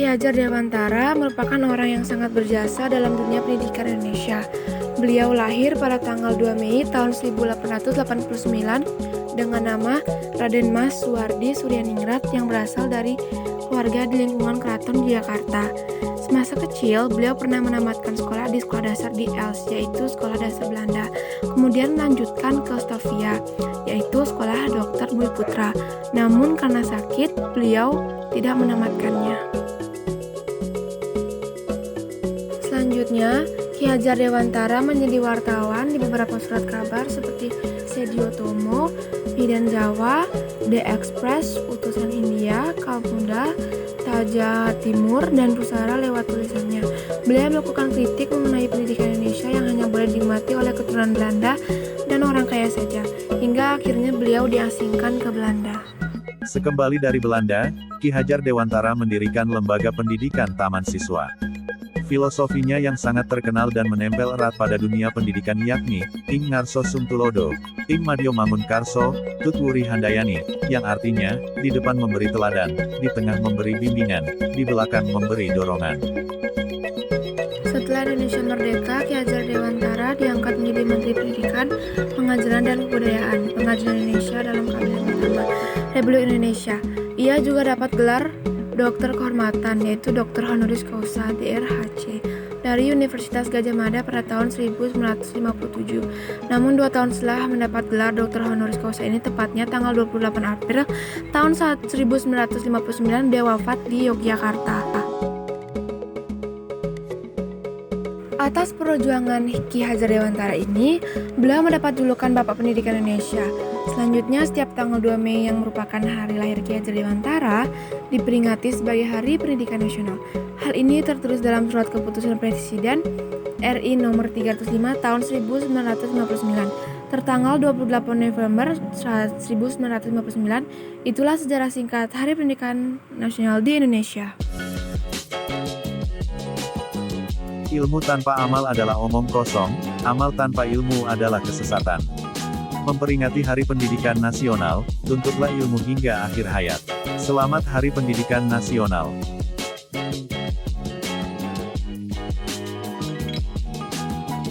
Hajar Dewantara merupakan orang yang sangat berjasa dalam dunia pendidikan Indonesia. Beliau lahir pada tanggal 2 Mei tahun 1889 dengan nama Raden Mas Suwardi Suryaningrat yang berasal dari keluarga di lingkungan Keraton Yogyakarta. Semasa kecil, beliau pernah menamatkan sekolah di sekolah dasar di Els, yaitu sekolah dasar Belanda. Kemudian melanjutkan ke Stovia, yaitu sekolah Dokter Bumi Putra. Namun karena sakit, beliau tidak menamatkannya. Selanjutnya, Ki Hajar Dewantara menjadi wartawan di beberapa surat kabar seperti Sedio Tomo, Medan Jawa, The Express, Utusan Hindia, Kaum Muda, Taja Timur, dan Pusara lewat tulisannya. Beliau melakukan kritik mengenai pendidikan Indonesia yang hanya boleh dinikmati oleh keturunan Belanda dan orang kaya saja, hingga akhirnya beliau diasingkan ke Belanda. Sekembali dari Belanda, Ki Hajar Dewantara mendirikan lembaga pendidikan Taman Siswa. Filosofinya yang sangat terkenal dan menempel erat pada dunia pendidikan yakni, Ing Ngarso Sungtulodo, Ing Madyo Mangunkarso, Tutwuri Handayani, yang artinya, di depan memberi teladan, di tengah memberi bimbingan, di belakang memberi dorongan. Setelah Indonesia merdeka, Ki Hajar Dewantara diangkat menjadi Menteri Pendidikan, Pengajaran dan Kebudayaan, Pengajaran Indonesia dalam Kabinet Pertama Republik Indonesia. Ia juga dapat gelar Dokter Kehormatan, yaitu Dokter Honoris Causa (DRHC) dari Universitas Gadjah Mada pada tahun 1957. Namun 2 tahun setelah mendapat gelar Dokter Honoris Causa ini, tepatnya tanggal 28 April tahun 1959, dia wafat di Yogyakarta. Atas perjuangan Ki Hajar Dewantara ini, beliau mendapat julukan Bapak Pendidikan Indonesia. Selanjutnya, setiap tanggal 2 Mei yang merupakan hari lahir Ki Hajar Dewantara diperingati sebagai Hari Pendidikan Nasional. Hal ini tertulis dalam Surat Keputusan Presiden RI nomor 305 tahun 1959 tertanggal 28 November 1959. Itulah sejarah singkat Hari Pendidikan Nasional di Indonesia. Ilmu tanpa amal adalah omong kosong, amal tanpa ilmu adalah kesesatan. Memperingati Hari Pendidikan Nasional, tuntutlah ilmu hingga akhir hayat. Selamat Hari Pendidikan Nasional.